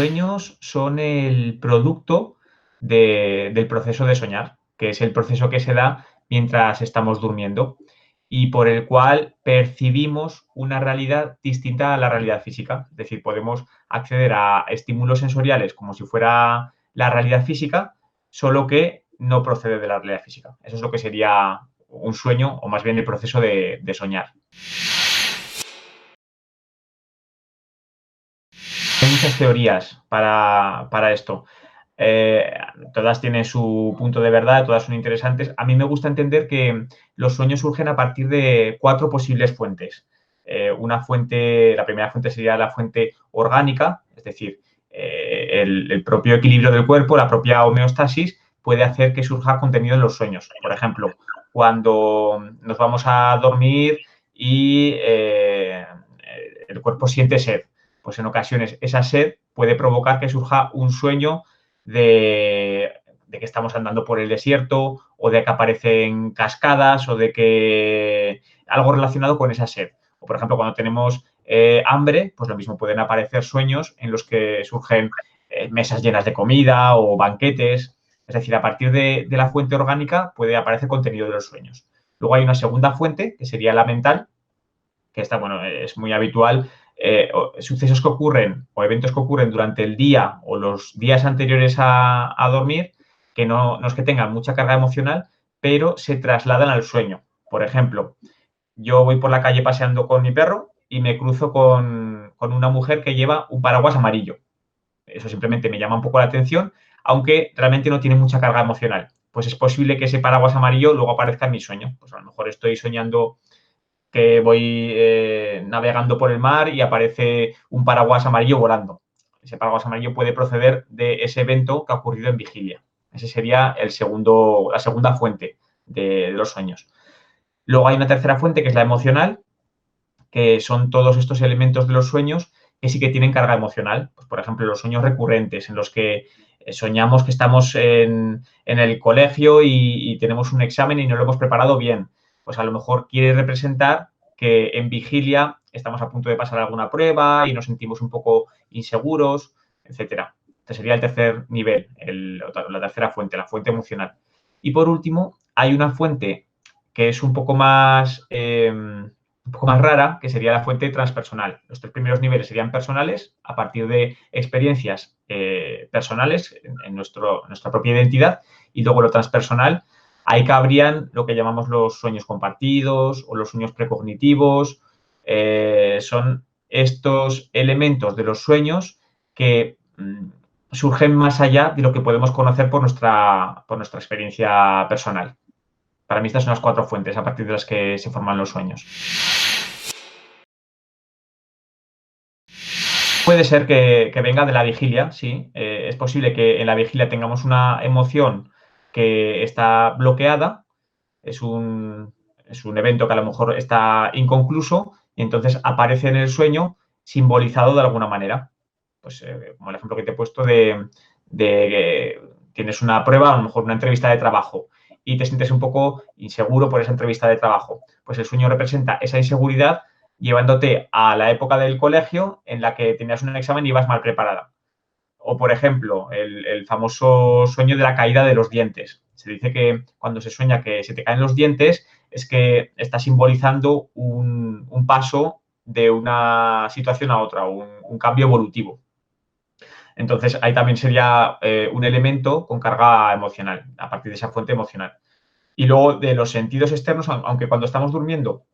Sueños son el producto del proceso de soñar, que es el proceso que se da mientras estamos durmiendo y por el cual percibimos una realidad distinta a la realidad física. Es decir, podemos acceder a estímulos sensoriales como si fuera la realidad física, solo que no procede de la realidad física. Eso es lo que sería un sueño o más bien el proceso de soñar. Hay muchas teorías para esto. Eh, Todas tienen su punto de verdad, todas son interesantes. A mí me gusta entender que los sueños surgen a partir de 4 posibles fuentes. Una fuente, la primera fuente sería la fuente orgánica, es decir, el propio equilibrio del cuerpo, la propia homeostasis, puede hacer que surja contenido en los sueños. Por ejemplo, cuando nos vamos a dormir y el cuerpo siente sed, pues en ocasiones esa sed puede provocar que surja un sueño de que estamos andando por el desierto o de que aparecen cascadas o de que algo relacionado con esa sed. O, por ejemplo, cuando tenemos hambre, pues lo mismo pueden aparecer sueños en los que surgen mesas llenas de comida o banquetes. Es decir, a partir de la fuente orgánica puede aparecer contenido de los sueños. Luego hay una segunda fuente, que sería la mental, que esta, bueno, es muy habitual. Sucesos que ocurren o eventos que ocurren durante el día o los días anteriores a dormir, que no es que tengan mucha carga emocional, pero se trasladan al sueño. Por ejemplo, yo voy por la calle paseando con mi perro y me cruzo con una mujer que lleva un paraguas amarillo. Eso simplemente me llama un poco la atención, aunque realmente no tiene mucha carga emocional. Pues es posible que ese paraguas amarillo luego aparezca en mi sueño. Pues a lo mejor estoy soñando que voy navegando por el mar y aparece un paraguas amarillo volando. Ese paraguas amarillo puede proceder de ese evento que ha ocurrido en vigilia. Ese sería la segunda fuente de los sueños. Luego hay una tercera fuente que es la emocional, que son todos estos elementos de los sueños que sí que tienen carga emocional. Pues, por ejemplo, los sueños recurrentes en los que soñamos que estamos en el colegio y tenemos un examen y no lo hemos preparado bien. Pues a lo mejor quiere representar que en vigilia estamos a punto de pasar alguna prueba y nos sentimos un poco inseguros, etcétera. Este sería el tercer nivel, la tercera fuente, la fuente emocional. Y por último, hay una fuente que es un poco más rara, que sería la fuente transpersonal. Los 3 primeros niveles serían personales, a partir de experiencias personales en nuestra propia identidad, y luego lo transpersonal, ahí cabrían lo que llamamos los sueños compartidos o los sueños precognitivos. Son estos elementos de los sueños que surgen más allá de lo que podemos conocer por nuestra experiencia personal. Para mí estas son las 4 fuentes a partir de las que se forman los sueños. Puede ser que venga de la vigilia, sí. Es posible que en la vigilia tengamos una emoción que está bloqueada, es un evento que a lo mejor está inconcluso y entonces aparece en el sueño simbolizado de alguna manera. Pues como el ejemplo que te he puesto de que tienes una prueba, a lo mejor una entrevista de trabajo y te sientes un poco inseguro por esa entrevista de trabajo. Pues el sueño representa esa inseguridad llevándote a la época del colegio en la que tenías un examen y ibas mal preparada. O, por ejemplo, el famoso sueño de la caída de los dientes. Se dice que cuando se sueña que se te caen los dientes es que está simbolizando un paso de una situación a otra, un cambio evolutivo. Entonces, ahí también sería un elemento con carga emocional, a partir de esa fuente emocional. Y luego de los sentidos externos, aunque cuando estamos durmiendo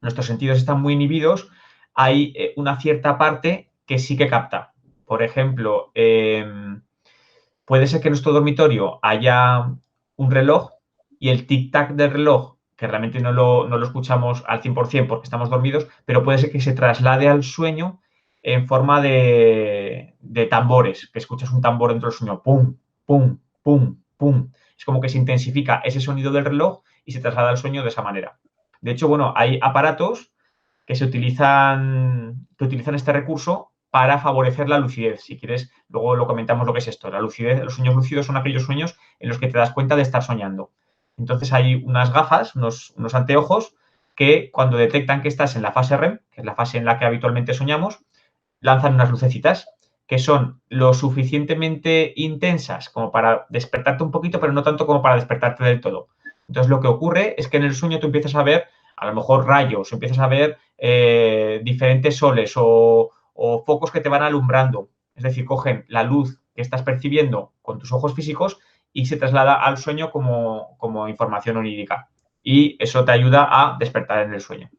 nuestros sentidos están muy inhibidos, hay una cierta parte que sí que capta. Por ejemplo, puede ser que en nuestro dormitorio haya un reloj y el tic-tac del reloj, que realmente no lo escuchamos al 100% porque estamos dormidos, pero puede ser que se traslade al sueño en forma de tambores, que escuchas un tambor dentro del sueño, pum, pum, pum, pum. Es como que se intensifica ese sonido del reloj y se traslada al sueño de esa manera. De hecho, bueno, hay aparatos que utilizan este recurso para favorecer la lucidez. Si quieres, luego lo comentamos lo que es esto. La lucidez, los sueños lúcidos son aquellos sueños en los que te das cuenta de estar soñando. Entonces hay unas gafas, unos anteojos, que cuando detectan que estás en la fase REM, que es la fase en la que habitualmente soñamos, lanzan unas lucecitas que son lo suficientemente intensas como para despertarte un poquito, pero no tanto como para despertarte del todo. Entonces, lo que ocurre es que en el sueño tú empiezas a ver a lo mejor rayos, o empiezas a ver diferentes soles o focos que te van alumbrando. Es decir, cogen la luz que estás percibiendo con tus ojos físicos y se traslada al sueño como información onírica. Y eso te ayuda a despertar en el sueño.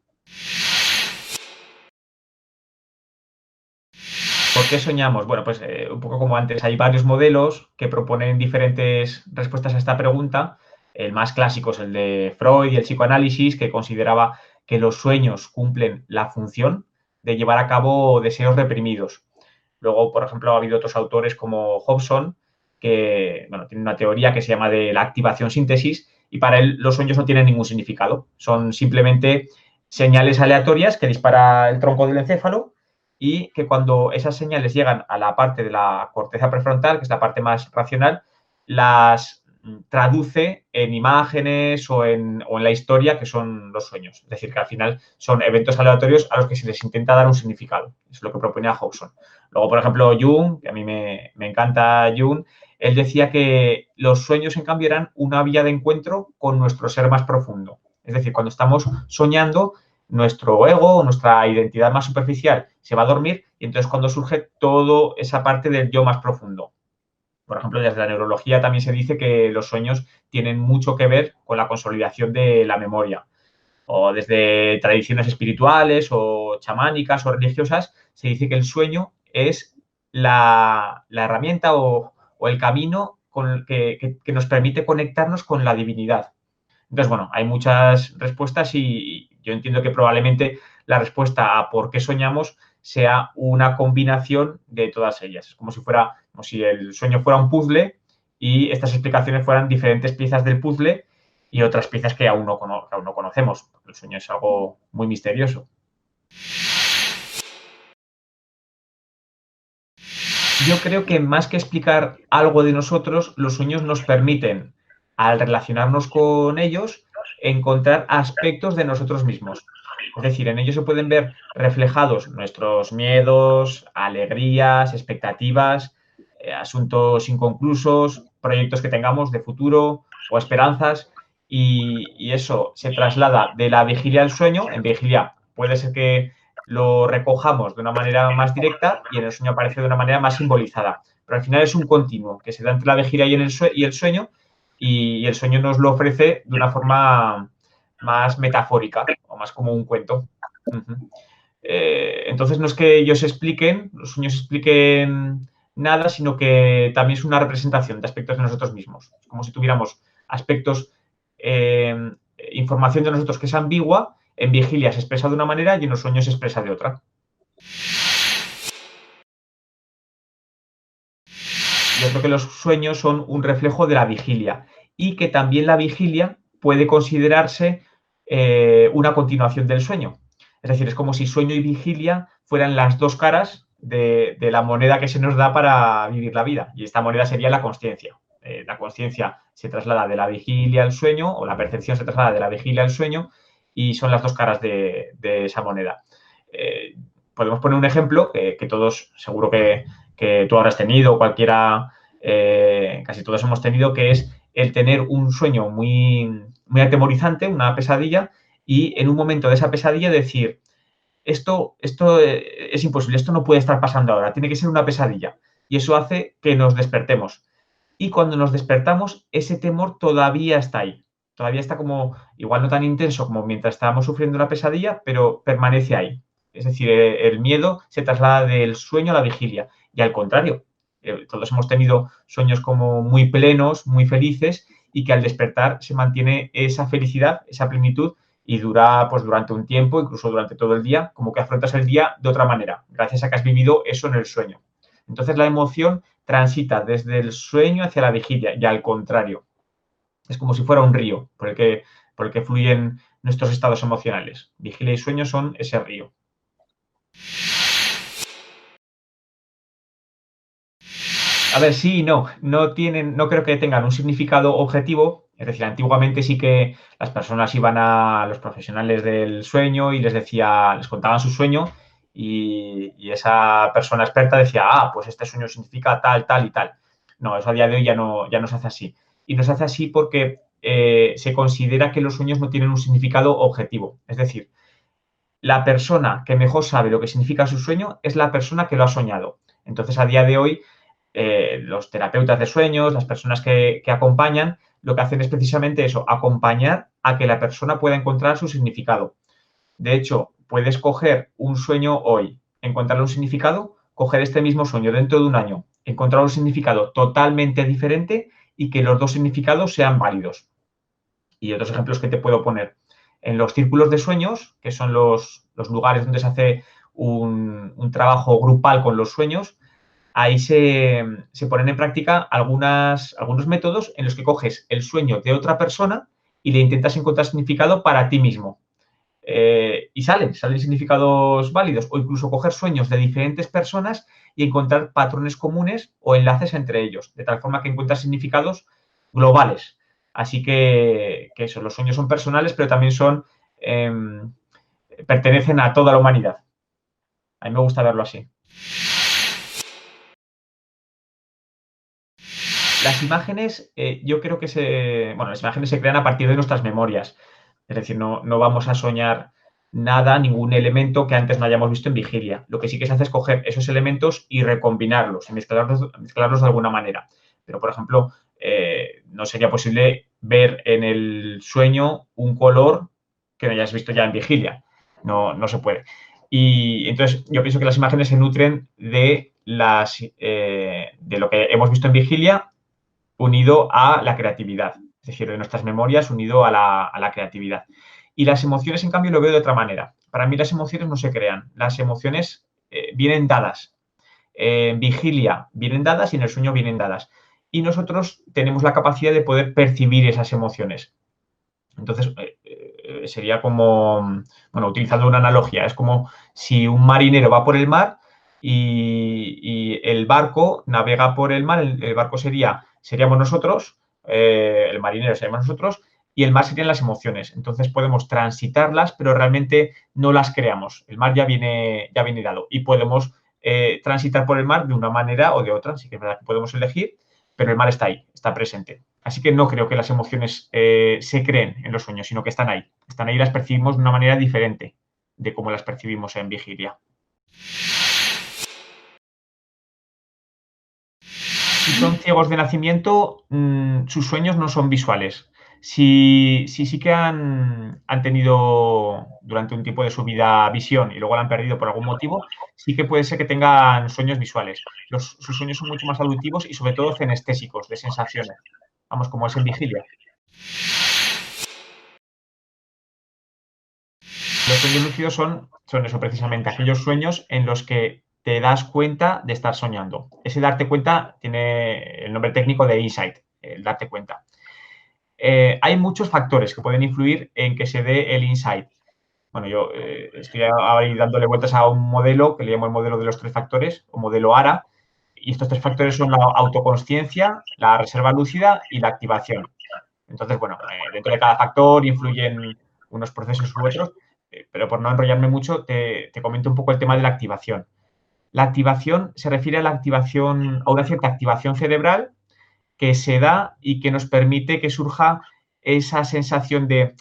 ¿Por qué soñamos? Bueno, pues un poco como antes, hay varios modelos que proponen diferentes respuestas a esta pregunta. El más clásico es el de Freud y el psicoanálisis, que consideraba que los sueños cumplen la función de llevar a cabo deseos reprimidos. Luego, por ejemplo, ha habido otros autores como Hobson, que bueno, tiene una teoría que se llama de la activación síntesis, y para él los sueños no tienen ningún significado. Son simplemente señales aleatorias que dispara el tronco del encéfalo y que cuando esas señales llegan a la parte de la corteza prefrontal, que es la parte más racional, las traduce en imágenes o en la historia que son los sueños. Es decir, que al final son eventos aleatorios a los que se les intenta dar un significado. Eso es lo que proponía Hobson. Luego, por ejemplo, Jung, que a mí me encanta Jung, él decía que los sueños, en cambio, eran una vía de encuentro con nuestro ser más profundo. Es decir, cuando estamos soñando, nuestro ego, nuestra identidad más superficial se va a dormir y entonces cuando surge toda esa parte del yo más profundo. Por ejemplo, desde la neurología también se dice que los sueños tienen mucho que ver con la consolidación de la memoria. O desde tradiciones espirituales o chamánicas o religiosas, se dice que el sueño es la herramienta o el camino con el que nos permite conectarnos con la divinidad. Entonces, bueno, hay muchas respuestas y yo entiendo que probablemente la respuesta a por qué soñamos sea una combinación de todas ellas. Es como si el sueño fuera un puzzle y estas explicaciones fueran diferentes piezas del puzzle y otras piezas que aún no conocemos. El sueño es algo muy misterioso. Yo creo que más que explicar algo de nosotros, los sueños nos permiten, al relacionarnos con ellos, encontrar aspectos de nosotros mismos. Es decir, en ellos se pueden ver reflejados nuestros miedos, alegrías, expectativas, asuntos inconclusos, proyectos que tengamos de futuro o esperanzas. Y eso se traslada de la vigilia al sueño. En vigilia puede ser que lo recojamos de una manera más directa y en el sueño aparece de una manera más simbolizada. Pero al final es un continuo que se da entre la vigilia y el sueño y el sueño nos lo ofrece de una forma más metafórica o más como un cuento. Entonces no es que ellos expliquen, los sueños expliquen nada, sino que también es una representación de aspectos de nosotros mismos. Es como si tuviéramos aspectos, información de nosotros que es ambigua, en vigilia se expresa de una manera y en los sueños se expresa de otra. Yo creo que los sueños son un reflejo de la vigilia y que también la vigilia puede considerarse una continuación del sueño. Es decir, es como si sueño y vigilia fueran las dos caras de la moneda que se nos da para vivir la vida. Y esta moneda sería la consciencia. La consciencia se traslada de la vigilia al sueño, o la percepción se traslada de la vigilia al sueño, y son las dos caras de esa moneda. Podemos poner un ejemplo que todos, seguro que tú habrás tenido, cualquiera, casi todos hemos tenido, que es el tener un sueño muy, muy atemorizante, una pesadilla, y en un momento de esa pesadilla decir, esto es imposible, esto no puede estar pasando ahora, tiene que ser una pesadilla. Y eso hace que nos despertemos. Y cuando nos despertamos, ese temor todavía está ahí. Todavía está como, igual no tan intenso como mientras estábamos sufriendo la pesadilla, pero permanece ahí. Es decir, el miedo se traslada del sueño a la vigilia. Y al contrario, todos hemos tenido sueños como muy plenos, muy felices, y que al despertar se mantiene esa felicidad, esa plenitud, y dura pues durante un tiempo, incluso durante todo el día, como que afrontas el día de otra manera, gracias a que has vivido eso en el sueño. Entonces la emoción transita desde el sueño hacia la vigilia y al contrario. Es como si fuera un río por el que fluyen nuestros estados emocionales. Vigilia y sueño son ese río. A ver, sí y no. No creo que tengan un significado objetivo. Es decir, antiguamente sí que las personas iban a los profesionales del sueño y les contaban su sueño y esa persona experta decía, pues este sueño significa tal, tal y tal. No, eso a día de hoy ya no se hace así. Y no se hace así porque se considera que los sueños no tienen un significado objetivo. Es decir, la persona que mejor sabe lo que significa su sueño es la persona que lo ha soñado. Entonces, a día de hoy, los terapeutas de sueños, las personas que acompañan, lo que hacen es precisamente eso, acompañar a que la persona pueda encontrar su significado. De hecho, puedes coger un sueño hoy, encontrarle un significado, coger este mismo sueño dentro de un año, encontrar un significado totalmente diferente y que los dos significados sean válidos. Y otros ejemplos que te puedo poner. En los círculos de sueños, que son los lugares donde se hace un trabajo grupal con los sueños, ahí se ponen en práctica algunos métodos en los que coges el sueño de otra persona y le intentas encontrar significado para ti mismo. Y salen significados válidos, o incluso coger sueños de diferentes personas y encontrar patrones comunes o enlaces entre ellos, de tal forma que encuentras significados globales. Así que eso, los sueños son personales, pero también pertenecen a toda la humanidad. A mí me gusta verlo así. Las imágenes, yo creo que las imágenes se crean a partir de nuestras memorias. Es decir, no vamos a soñar nada, ningún elemento que antes no hayamos visto en vigilia. Lo que sí que se hace es coger esos elementos y recombinarlos, y mezclarlos de alguna manera. Pero, por ejemplo, no sería posible ver en el sueño un color que no hayas visto ya en vigilia. No se puede. Y entonces yo pienso que las imágenes se nutren de lo que hemos visto en vigilia unido a la creatividad, es decir, de nuestras memorias unido a la creatividad. Y las emociones, en cambio, lo veo de otra manera. Para mí las emociones no se crean, las emociones vienen dadas. En vigilia vienen dadas y en el sueño vienen dadas. Y nosotros tenemos la capacidad de poder percibir esas emociones. Entonces, sería como, utilizando una analogía, es como si un marinero va por el mar y el barco navega por el mar, el barco seríamos nosotros, el marinero seríamos nosotros, y el mar serían las emociones. Entonces podemos transitarlas, pero realmente no las creamos. El mar ya viene dado y podemos transitar por el mar de una manera o de otra. Así que es verdad que podemos elegir, pero el mar está ahí, está presente. Así que no creo que las emociones se creen en los sueños, sino que están ahí. Están ahí y las percibimos de una manera diferente de cómo las percibimos en vigilia. Si son ciegos de nacimiento, sus sueños no son visuales. Si sí que han tenido durante un tiempo de su vida visión y luego la han perdido por algún motivo, sí que puede ser que tengan sueños visuales. Sus sueños son mucho más auditivos y sobre todo cinestésicos, de sensaciones. Vamos, como es en vigilia. Los sueños lúcidos son eso precisamente, aquellos sueños en los que te das cuenta de estar soñando. Ese darte cuenta tiene el nombre técnico de insight, el darte cuenta. Hay muchos factores que pueden influir en que se dé el insight. Bueno, yo estoy ahí dándole vueltas a un modelo que le llamo el modelo de los 3 factores, o modelo ARA, y estos 3 factores son la autoconsciencia, la reserva lúcida y la activación. Entonces, bueno, dentro de cada factor influyen unos procesos u otros, pero por no enrollarme mucho, te comento un poco el tema de la activación. La activación se refiere a una cierta activación cerebral que se da y que nos permite que surja esa sensación de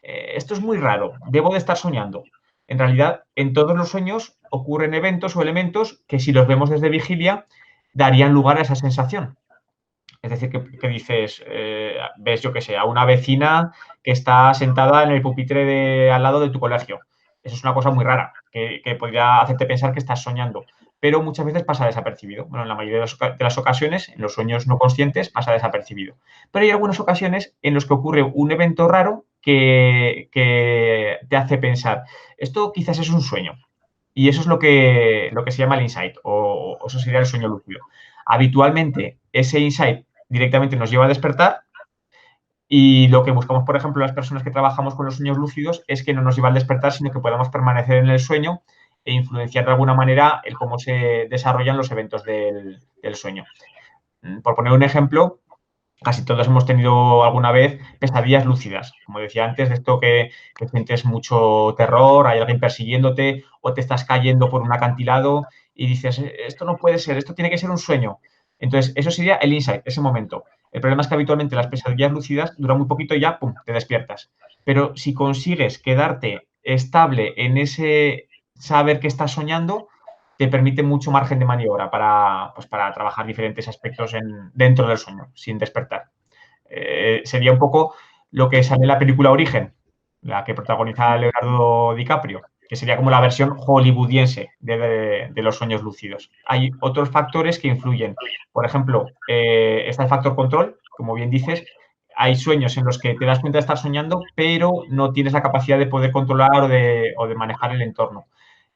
esto es muy raro, debo de estar soñando. En realidad, en todos los sueños ocurren eventos o elementos que si los vemos desde vigilia darían lugar a esa sensación. Es decir, que dices, ves, yo qué sé, a una vecina que está sentada en el pupitre al lado de tu colegio. Eso es una cosa muy rara, que podría hacerte pensar que estás soñando, pero muchas veces pasa desapercibido. Bueno, en la mayoría de las ocasiones, en los sueños no conscientes, pasa desapercibido. Pero hay algunas ocasiones en las que ocurre un evento raro que te hace pensar, esto quizás es un sueño. Y eso es lo que se llama el insight, o eso sería el sueño lúcido. Habitualmente, ese insight directamente nos lleva a despertar y lo que buscamos, por ejemplo, las personas que trabajamos con los sueños lúcidos es que no nos lleve al despertar, sino que podamos permanecer en el sueño e influenciar de alguna manera el cómo se desarrollan los eventos del sueño. Por poner un ejemplo, casi todos hemos tenido alguna vez pesadillas lúcidas. Como decía antes, de esto que sientes mucho terror, hay alguien persiguiéndote o te estás cayendo por un acantilado y dices, esto no puede ser, esto tiene que ser un sueño. Entonces, eso sería el insight, ese momento. El problema es que habitualmente las pesadillas lúcidas duran muy poquito y ya, pum, te despiertas. Pero si consigues quedarte estable en ese saber que estás soñando, te permite mucho margen de maniobra para, pues, para trabajar diferentes aspectos dentro del sueño, sin despertar. Sería un poco lo que sale en la película Origen, la que protagoniza Leonardo DiCaprio, que sería como la versión hollywoodiense de los sueños lúcidos. Hay otros factores que influyen. Por ejemplo, está el factor control, como bien dices. Hay sueños en los que te das cuenta de estar soñando, pero no tienes la capacidad de poder controlar o de manejar el entorno.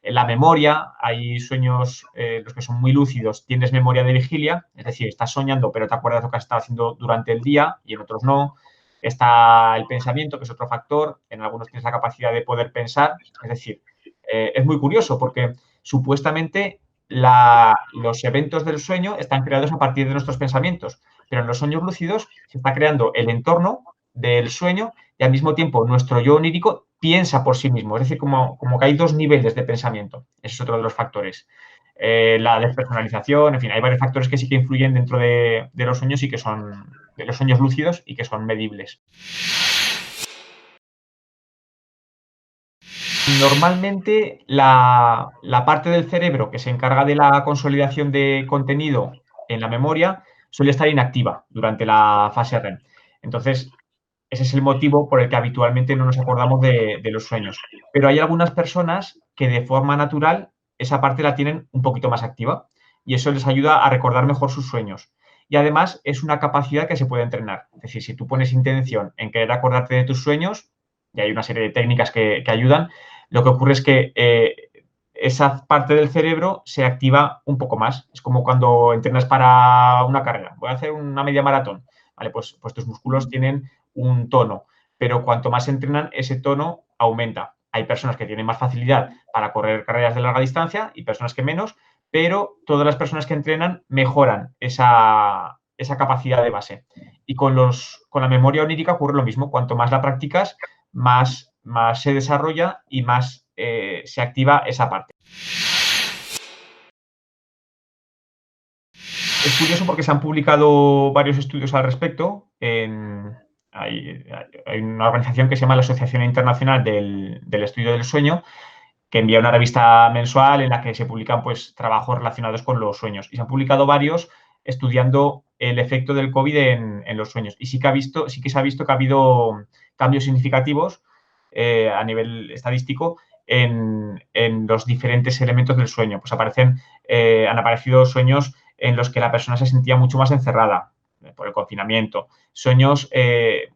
En la memoria, hay sueños, los que son muy lúcidos, tienes memoria de vigilia, es decir, estás soñando, pero te acuerdas lo que has estado haciendo durante el día y en otros no. Está el pensamiento, que es otro factor, en algunos tienes la capacidad de poder pensar, es decir, es muy curioso porque supuestamente los eventos del sueño están creados a partir de nuestros pensamientos, pero en los sueños lúcidos se está creando el entorno del sueño y al mismo tiempo nuestro yo onírico piensa por sí mismo. Es decir, como que hay dos niveles de pensamiento. Ese es otro de los factores. La despersonalización, en fin, hay varios factores que sí que influyen dentro de los sueños y que son de los sueños lúcidos y que son medibles. Normalmente la parte del cerebro que se encarga de la consolidación de contenido en la memoria suele estar inactiva durante la fase REM. Entonces, ese es el motivo por el que habitualmente no nos acordamos de los sueños. Pero hay algunas personas que de forma natural esa parte la tienen un poquito más activa y eso les ayuda a recordar mejor sus sueños. Y además es una capacidad que se puede entrenar. Es decir, si tú pones intención en querer acordarte de tus sueños, y hay una serie de técnicas que ayudan, lo que ocurre es que esa parte del cerebro se activa un poco más. Es como cuando entrenas para una carrera. Voy a hacer una media maratón. Vale, pues tus músculos tienen un tono, pero cuanto más entrenan, ese tono aumenta. Hay personas que tienen más facilidad para correr carreras de larga distancia y personas que menos, pero todas las personas que entrenan mejoran esa capacidad de base. Y con la memoria onírica ocurre lo mismo. Cuanto más la practicas, más se desarrolla y más se activa esa parte. Es curioso porque se han publicado varios estudios al respecto. Hay una organización que se llama la Asociación Internacional del Estudio del Sueño, que envía una revista mensual en la que se publican pues, trabajos relacionados con los sueños. Y se han publicado varios estudiando el efecto del COVID en los sueños. Y sí que se ha visto que ha habido cambios significativos a nivel estadístico en los diferentes elementos del sueño. Pues han aparecido sueños en los que la persona se sentía mucho más encerrada por el confinamiento.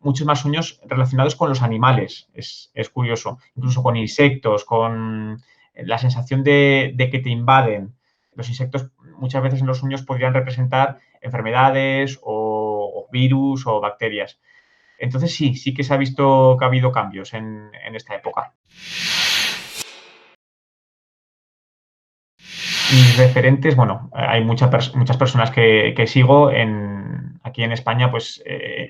Muchos más sueños relacionados con los animales. Es curioso. Incluso con insectos, con la sensación de que te invaden. Los insectos muchas veces en los sueños podrían representar enfermedades o virus o bacterias. Entonces sí que se ha visto que ha habido cambios en esta época. Mis referentes, bueno, hay muchas personas que sigo aquí en España, pues,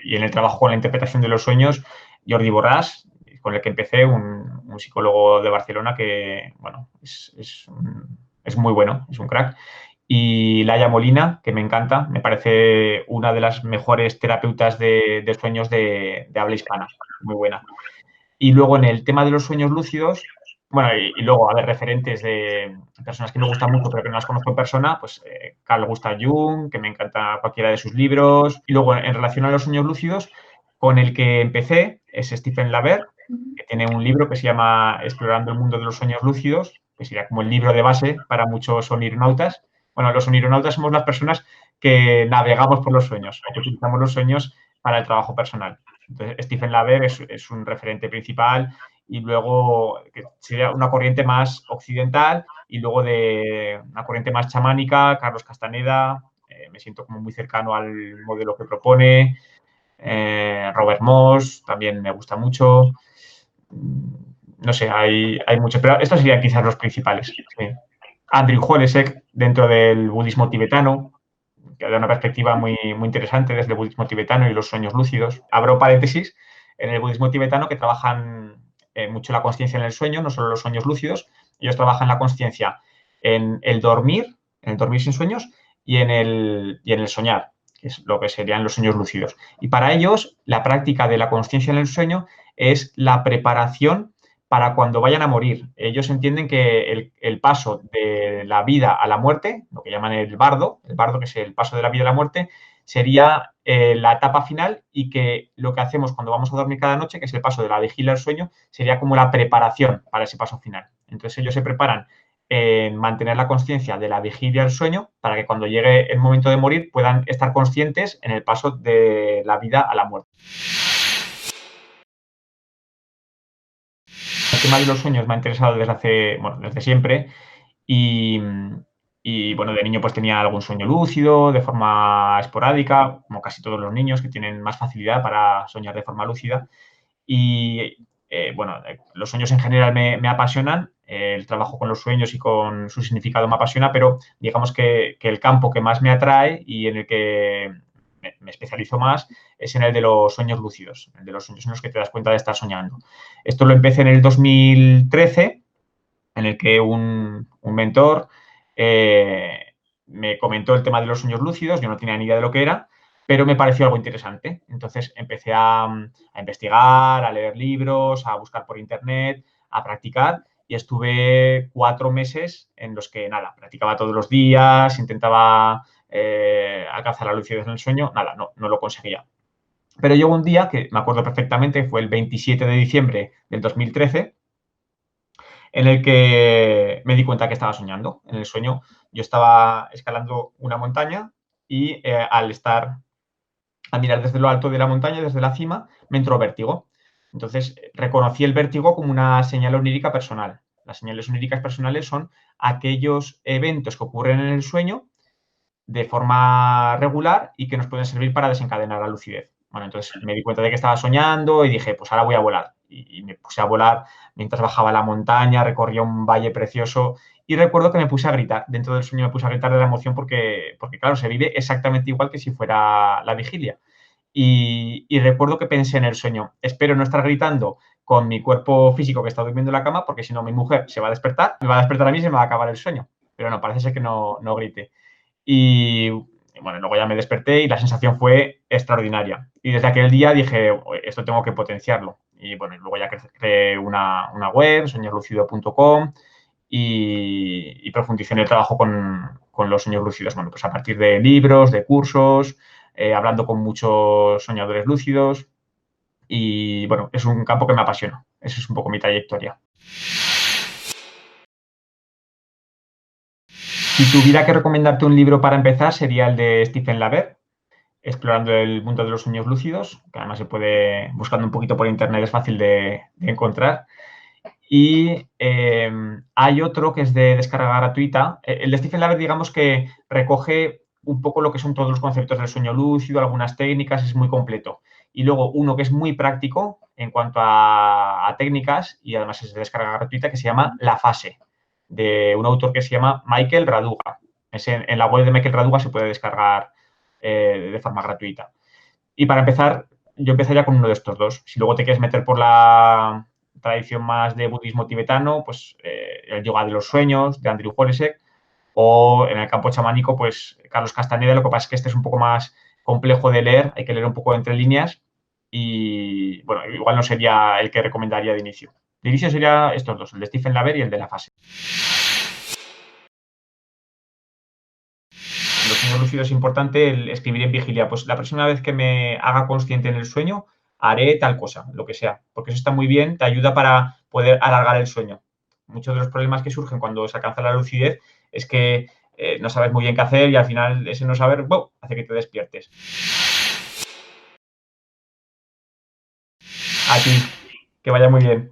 y en el trabajo con la interpretación de los sueños, Jordi Borràs, con el que empecé, un psicólogo de Barcelona que, bueno, es muy bueno, es un crack. Y Laia Molina, que me encanta, me parece una de las mejores terapeutas de sueños de habla hispana, muy buena. Y luego en el tema de los sueños lúcidos, bueno, y luego, a ver, referentes de personas que me gustan mucho, pero que no las conozco en persona, pues Carl Gustav Jung, que me encanta cualquiera de sus libros. Y luego, en relación a los sueños lúcidos, con el que empecé es Stephen Laver, que tiene un libro que se llama Explorando el mundo de los sueños lúcidos, que sería como el libro de base para muchos onironautas. Bueno, los onironautas somos las personas que navegamos por los sueños, o que utilizamos los sueños para el trabajo personal. Entonces, Stephen Laver es un referente principal y luego que sería una corriente más occidental y luego de una corriente más chamánica, Carlos Castaneda, me siento como muy cercano al modelo que propone, Robert Moss, también me gusta mucho. No sé, hay muchos, pero estos serían quizás los principales. Sí. Andrew Holesek, dentro del budismo tibetano, que da una perspectiva muy interesante desde el budismo tibetano y los sueños lúcidos. Abro paréntesis, en el budismo tibetano que trabajan mucho la consciencia en el sueño, no solo los sueños lúcidos, ellos trabajan la consciencia en el dormir sin sueños y en el soñar, que es lo que serían los sueños lúcidos. Y para ellos, la práctica de la consciencia en el sueño es la preparación para cuando vayan a morir. Ellos entienden que el paso de la vida a la muerte, lo que llaman el bardo que es el paso de la vida a la muerte, sería la etapa final y que lo que hacemos cuando vamos a dormir cada noche, que es el paso de la vigilia al sueño, sería como la preparación para ese paso final. Entonces ellos se preparan en mantener la consciencia de la vigilia al sueño para que cuando llegue el momento de morir puedan estar conscientes en el paso de la vida a la muerte. El tema de los sueños me ha interesado desde siempre y bueno, de niño pues tenía algún sueño lúcido de forma esporádica, como casi todos los niños que tienen más facilidad para soñar de forma lúcida. Y bueno, los sueños en general me apasionan, el trabajo con los sueños y con su significado me apasiona, pero digamos que el campo que más me atrae y en el que me especializo más es en el de los sueños lúcidos, el de los sueños en los que te das cuenta de estar soñando. Esto lo empecé en el 2013, en el que un mentor me comentó el tema de los sueños lúcidos, yo no tenía ni idea de lo que era, pero me pareció algo interesante. Entonces empecé a investigar, a leer libros, a buscar por internet, a practicar y estuve 4 meses en los que, nada, practicaba todos los días, intentaba alcanzar la lucidez en el sueño, nada, no lo conseguía. Pero llegó un día que me acuerdo perfectamente, fue el 27 de diciembre del 2013, en el que me di cuenta que estaba soñando. En el sueño yo estaba escalando una montaña y al mirar desde lo alto de la montaña, desde la cima, me entró vértigo. Entonces reconocí el vértigo como una señal onírica personal. Las señales oníricas personales son aquellos eventos que ocurren en el sueño de forma regular y que nos pueden servir para desencadenar la lucidez. Bueno, entonces me di cuenta de que estaba soñando y dije, pues ahora voy a volar. Y me puse a volar mientras bajaba la montaña, recorría un valle precioso y recuerdo que me puse a gritar. Dentro del sueño me puse a gritar de la emoción porque claro, se vive exactamente igual que si fuera la vigilia. Y recuerdo que pensé en el sueño, espero no estar gritando con mi cuerpo físico que está durmiendo en la cama porque si no mi mujer se va a despertar, me va a despertar a mí y se me va a acabar el sueño. Pero no, parece ser que no grite. Y bueno, luego ya me desperté y la sensación fue extraordinaria. Y desde aquel día dije, esto tengo que potenciarlo. Y bueno, luego ya creé una web, soñoslucido.com, y profundicé en el trabajo con los sueños lúcidos. Bueno, pues a partir de libros, de cursos, hablando con muchos soñadores lúcidos. Y bueno, es un campo que me apasiona. Esa es un poco mi trayectoria. Si tuviera que recomendarte un libro para empezar, sería el de Stephen LaBer, Explorando el mundo de los sueños lúcidos, que además se puede, buscando un poquito por internet, es fácil de encontrar. Y hay otro que es de descarga gratuita. El de Stephen LaBer, digamos que recoge un poco lo que son todos los conceptos del sueño lúcido, algunas técnicas, es muy completo. Y luego uno que es muy práctico en cuanto a técnicas, y además es de descarga gratuita, que se llama La Fase, de un autor que se llama Michael Raduga. En la web de Michael Raduga se puede descargar de forma gratuita. Y para empezar, yo empezaría con uno de estos dos. Si luego te quieres meter por la tradición más de budismo tibetano, pues el yoga de los sueños, de Andrew Holesek, o en el campo chamánico, pues Carlos Castaneda. Lo que pasa es que este es un poco más complejo de leer, hay que leer un poco entre líneas y, bueno, igual no sería el que recomendaría de inicio. De inicio sería estos dos, el de Stephen LaBer y el de La Fase. Los sueños lúcidos es importante el escribir en vigilia. Pues la próxima vez que me haga consciente en el sueño, haré tal cosa, lo que sea. Porque eso está muy bien, te ayuda para poder alargar el sueño. Muchos de los problemas que surgen cuando se alcanza la lucidez es que no sabes muy bien qué hacer y al final ese no saber ¡bum!, hace que te despiertes. A ti, que vaya muy bien.